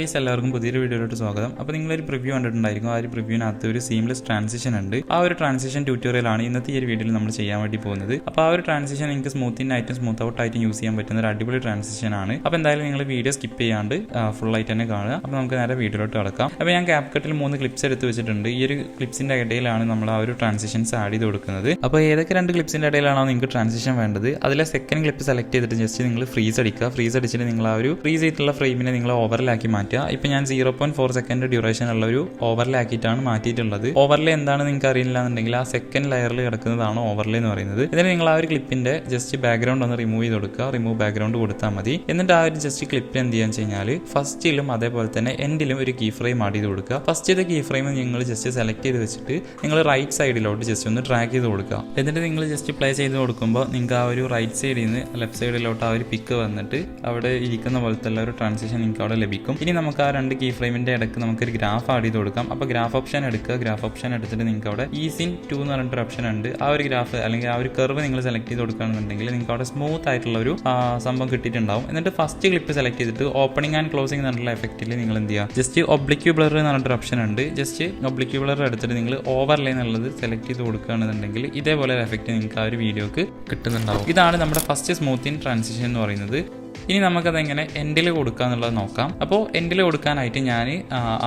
Guys, എല്ലാവർക്കും പുതിയൊരു വീഡിയോയിലോട്ട് സ്വാഗതം. അപ്പോൾ നിങ്ങളൊരു പ്രിവ്യൂ കണ്ടിട്ടുണ്ടായിരിക്കും. ആ ഒരു പ്രിവ്യൂവിനകത്ത് ഒരു സീംലെസ് ട്രാൻസിഷൻ ഉണ്ട്. ആ ഒരു ട്രാൻസിഷൻ ട്യൂട്ടോറിയലാണ് ഇന്നത്തെ ഈ ഒരു വീഡിയോയിൽ നമ്മൾ ചെയ്യാൻ വേണ്ടി പോകുന്നത്. അപ്പോൾ ആ ഒരു ട്രാൻസിഷൻ നിങ്ങൾക്ക് സ്മൂത്ത് ഇൻ ആയിട്ടും സ്മൂത്ത് ഔട്ട് ആയിട്ടും യൂസ് ചെയ്യാൻ പറ്റുന്ന ഒരു അടിപൊളി ട്രാൻസിഷൻ ആണ്. അപ്പോൾ എന്തായാലും നിങ്ങൾ വീഡിയോ സ്കിപ്പ് ചെയ്യാണ്ട് ഫുൾ ആയിട്ട് തന്നെ കാണുക. അപ്പോൾ നമുക്ക് നേരെ വീഡിയോയിലോട്ട് കിടക്കാം. അപ്പോൾ ഞാൻ CapCutൽ 3 ക്ലിപ്സ് എടുത്ത് വെച്ചിട്ടുണ്ട്. ഈ ഒരു ക്ലിപ്സിന്റെ ഇടയിലാണ് നമ്മൾ ആ ഒരു ട്രാൻസിഷൻസ് ആഡ് ചെയ്ത് കൊടുക്കുന്നത്. അപ്പോൾ ഏതൊക്കെ 2 ക്ലിപ്സിന്റെ ഇടയിലാണോ നിങ്ങൾക്ക് ട്രാൻസിഷൻ വേണ്ടത്, അതിലെ സെക്കൻഡ് ക്ലിപ്പ് സെലക്ട് ചെയ്തിട്ട് ജസ്റ്റ് നിങ്ങൾ ഫ്രീസ് അടിക്കുക. ഫ്രീസ് അടിച്ചിട്ട് നിങ്ങൾ ആ ഒരു ഫ്രീസ് ചെയ്തിട്ടുള്ള ഫ്രെയിമിനെ നിങ്ങൾ ഓവർലാക്കി മാറ്റുക. ഇപ്പോൾ ഞാൻ 0.4 സെക്കൻഡ് ഡ്യൂറേഷൻ ഉള്ള ഒരു ഓവർലേ ആക്കിയിട്ടാണ് മാറ്റിയിട്ടുള്ളത്. ഓവർലേ എന്താണെന്ന് നിങ്ങൾക്ക് അറിയില്ല എന്നുണ്ടെങ്കിൽ ആ സെക്കൻഡ് ലെയറിൽ കിടക്കുന്നതാണ് ഓവർലേ എന്ന് പറയുന്നത്. ഇതിന് നിങ്ങൾ ആ ഒരു ക്ലിപ്പിന്റെ ജസ്റ്റ് ബാക്ക്ഗ്രൗണ്ട് ഒന്ന് റിമൂവ് ചെയ്ത് കൊടുക്കുക. റിമൂവ് ബാക്ക്ഗ്രൗണ്ട് കൊടുത്താൽ മതി. എന്നിട്ട് ആ ഒരു ജസ്റ്റ് ക്ലിപ്പിൽ എന്ത് ചെയ്യാന്ന് വെച്ച് കഴിഞ്ഞാൽ ഫസ്റ്റിലും അതേപോലെ തന്നെ എൻഡിലും ഒരു കീ ഫ്രെയിം ആഡ് ചെയ്ത് കൊടുക്കുക. ഫസ്റ്റ് കീ ഫ്രെയിം നിങ്ങൾ ജസ്റ്റ് സെലക്ട് ചെയ്ത് വെച്ചിട്ട് നിങ്ങൾ റൈറ്റ് സൈഡിലോട്ട് ജസ്റ്റ് ഒന്ന് ഡ്രാഗ് ചെയ്ത് കൊടുക്കുക. എന്നിട്ട് നിങ്ങൾ ജസ്റ്റ് പ്ലേ ചെയ്ത് കൊടുക്കുമ്പോൾ നിങ്ങൾക്ക് ആ ഒരു റൈറ്റ് സൈഡിൽ നിന്ന് ലെഫ്റ്റ് സൈഡിലോട്ട് ആ ഒരു പിക്ക് വന്നിട്ട് അവിടെ ഇരിക്കുന്ന പോലത്തെ ഒരു ട്രാൻസിഷൻ നിങ്ങൾക്ക് അവിടെ ലഭിക്കും. ഇനി നമുക്ക് ആ 2 കീ ഫ്രെയിമിന്റെ ഇടയ്ക്ക് നമുക്കൊരു ഗ്രാഫ് ആഡ് ചെയ്ത് കൊടുക്കാം. അപ്പോൾ ഗ്രാഫ് ഓപ്ഷൻ എടുക്കുക. ഗ്രാഫ് ഓപ്ഷൻ എടുത്തിട്ട് നിങ്ങൾക്ക് അവിടെ ഈസിൻ 2 എന്ന് പറഞ്ഞിട്ടൊരു ഓപ്ഷൻ ഉണ്ട്. ആ ഒരു ഗ്രാഫ് അല്ലെങ്കിൽ ആ ഒരു കർവ് നിങ്ങൾ സെലക്ട് ചെയ്ത് കൊടുക്കുകയാണെന്നുണ്ടെങ്കിൽ നിങ്ങൾക്ക് അവിടെ സ്മൂത്ത് ആയിട്ടുള്ള ഒരു സംഭവം കിട്ടിയിട്ടുണ്ടാവും. എന്നിട്ട് ഫസ്റ്റ് ക്ലിപ്പ് സെലക്ട് ചെയ്തിട്ട് ഓപ്പണിംഗ് ആൻഡ് ക്ലോസിംഗ് എന്നുള്ള എഫക്റ്റിൽ നിങ്ങൾ എന്ത് ചെയ്യുക, ജസ്റ്റ് ഒബ്ലിക്യൂ ബ്ലർ എന്ന് പറഞ്ഞിട്ടൊരു ഓപ്ഷൻ ഉണ്ട്. ജസ്റ്റ് ഒബ്ലിക്യൂ ബ്ലർ എടുത്തിട്ട് നിങ്ങൾ ഓവർലേ എന്നുള്ളത് സെലക്ട് ചെയ്ത് കൊടുക്കുകയാണെന്നുണ്ടെങ്കിൽ ഇതേപോലെ ഒരു എഫക്റ്റ് നിങ്ങൾക്ക് ആ ഒരു വീഡിയോക്ക് കിട്ടുന്നുണ്ടാവും. ഇതാണ് നമ്മുടെ ഫസ്റ്റ് സ്മൂത്തിങ് ട്രാൻസിഷൻ എന്ന് പറയുന്നത്. ഇനി നമുക്കതെങ്ങനെ എൻഡിൽ കൊടുക്കുക എന്നുള്ളത് നോക്കാം. അപ്പോൾ എൻഡിൽ കൊടുക്കാനായിട്ട് ഞാൻ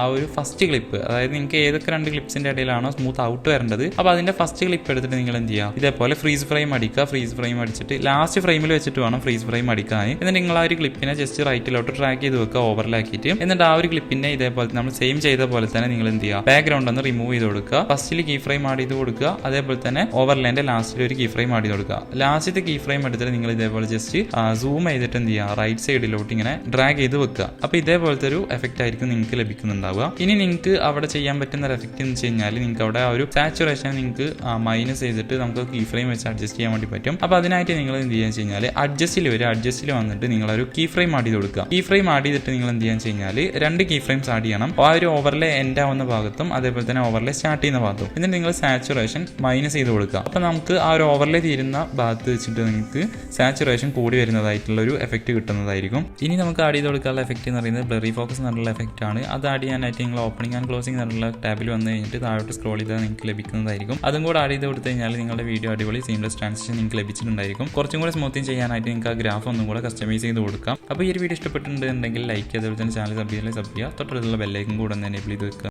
ആ ഒരു ഫസ്റ്റ് ക്ലിപ്പ്, അതായത് നിങ്ങൾക്ക് ഏതൊക്കെ 2 ക്ലിപ്സിന്റെ ഇടയിലാണോ സ്മൂത്ത് ഔട്ട് വരേണ്ടത്, അപ്പോൾ അതിന്റെ ഫസ്റ്റ് ക്ലിപ്പ് എടുത്തിട്ട് നിങ്ങൾ എന്ത് ചെയ്യുക, ഇതേപോലെ ഫ്രീസ് ഫ്രെയിം അടിക്കുക. ഫ്രീസ് ഫ്രെയിം അടിച്ചിട്ട് ലാസ്റ്റ് ഫ്രെയിമിൽ വെച്ചിട്ട് വേണം ഫ്രീസ് ഫ്രെയിം അടിക്കാൻ. എന്നിട്ട് നിങ്ങൾ ആ ഒരു ക്ലിപ്പിനെ ജസ്റ്റ് റൈറ്റിലോട്ട് ട്രാക്ക് ചെയ്ത് വെക്കുക ഓവർലാക്കിയിട്ട്. എന്നിട്ട് ആ ഒരു ക്ലിപ്പിനെ ഇതേപോലെ നമ്മൾ സെയിം ചെയ്ത പോലെ തന്നെ നിങ്ങൾ എന്ത് ചെയ്യുക, ബാക്ക്ഗ്രൗണ്ട് ഒന്ന് റിമൂവ് ചെയ്ത് കൊടുക്കുക. ഫസ്റ്റിൽ കീ ഫ്രെയിം ആഡ് ചെയ്ത് കൊടുക്കുക. അതേപോലെ തന്നെ ഓവർലേന്റെ ലാസ്റ്റിൽ ഒരു കീ ഫ്രെയിം ആഡ് ചെയ്ത് കൊടുക്കുക. ലാസ്റ്റത്തെ കീ ഫ്രെയിം എടുത്തിട്ട് നിങ്ങൾ ഇതേപോലെ ജസ്റ്റ് സൂം ചെയ്തിട്ട് എന്ത് ചെയ്യുക, റൈറ്റ് സൈഡിലോട്ട് ഇങ്ങനെ ഡ്രാഗ് ചെയ്ത് വെക്കുക. അപ്പോൾ ഇതേപോലത്തെ ഒരു എഫക്റ്റ് ആയിരിക്കും നിങ്ങൾക്ക് ലഭിക്കുന്നുണ്ടാവുക. ഇനി നിങ്ങൾക്ക് അവിടെ ചെയ്യാൻ പറ്റുന്ന ഒരു എഫക്റ്റ് എന്ന് വെച്ച് കഴിഞ്ഞാൽ നിങ്ങൾക്ക് അവിടെ ആ ഒരു സാച്ചുറേഷൻ നിങ്ങൾക്ക് മൈനസ് ചെയ്തിട്ട് നമുക്ക് കീ ഫ്രെയിം വെച്ച് അഡ്ജസ്റ്റ് ചെയ്യാൻ വേണ്ടി പറ്റും. അപ്പോൾ അതിനായിട്ട് നിങ്ങൾ എന്ത് ചെയ്യാന്ന് വെച്ച് കഴിഞ്ഞാൽ അഡ്ജസ്റ്റിൽ വന്നിട്ട് നിങ്ങൾ ഒരു കീ ഫ്രെയിം ആഡ് ചെയ്ത് കൊടുക്കുക. കീ ഫ്രെയിം ആഡ് ചെയ്തിട്ട് നിങ്ങൾ എന്ത് ചെയ്യാന്ന് വെച്ച് കഴിഞ്ഞാൽ 2 കീ ഫ്രെയിംസ് ആഡ് ചെയ്യണം. ആ ഒരു ഓവർലേ എൻഡ് ആവുന്ന ഭാഗത്തും അതേപോലെ തന്നെ ഓവർലേ സ്റ്റാർട്ട് ചെയ്യുന്ന ഭാഗത്തും. എന്നിട്ട് നിങ്ങൾ സാച്ചുറേഷൻ മൈനസ് ചെയ്ത് കൊടുക്കുക. അപ്പോൾ നമുക്ക് ആ ഒരു ഓവർലേ തീരുന്ന ഭാഗത്ത് വെച്ചിട്ട് നിങ്ങൾക്ക് സാച്ചുറേഷൻ കൂടി വരുന്നതായിട്ടുള്ള ഒരു എഫക്റ്റ് കിട്ടുന്നതായിരിക്കും. ഇനി നമുക്ക് ആഡ് ചെയ്ത് കൊടുക്കാനുള്ള എഫക്റ്റ് എന്ന് പറയുന്നത് ബ്ലറി ഫോക്കസ് എന്നുള്ള എഫക്റ്റ് ആണ്. അത് ആഡ് ചെയ്യാനായിട്ട് നിങ്ങൾ ഓപ്പണിംഗ് ആൻഡ് ക്ലോസിംഗ് എന്നുള്ള ടാബിൽ വന്നു കഴിഞ്ഞിട്ട് താഴോട്ട് സ്ക്രോൾ ചെയ്താൽ നിങ്ങൾക്ക് ലഭിക്കുന്നതായിരിക്കും. അതും കൂടെ ആഡ് ചെയ്ത് കൊടുത്തു കഴിഞ്ഞാൽ നിങ്ങളുടെ വീഡിയോ അടിപൊളി സീംലെസ് ട്രാൻസിഷൻ നിങ്ങൾക്ക് ലഭിച്ചിട്ടുണ്ടായിരിക്കും. കുറച്ചും കൂടെ സ്മൂത്തിങ് ചെയ്യാനായിട്ട് നിങ്ങൾക്ക് ആ ഗ്രാഫ് ഒന്നും കൂടെ കസ്റ്റമൈസ് ചെയ്ത് കൊടുക്കാം. അപ്പോൾ ഈ ഒരു വീഡിയോ ഇഷ്ടപ്പെട്ടിട്ടുണ്ടെങ്കിൽ ലൈക്ക് ചെയ്ത് ചാനൽ സബ് ചെയ്യുക. തൊട്ടടുത്തുള്ള ബെല്ലൈക്കൻ കൂടെ ഒന്ന് എനേബിൾ ചെയ്ത് വെക്കുക.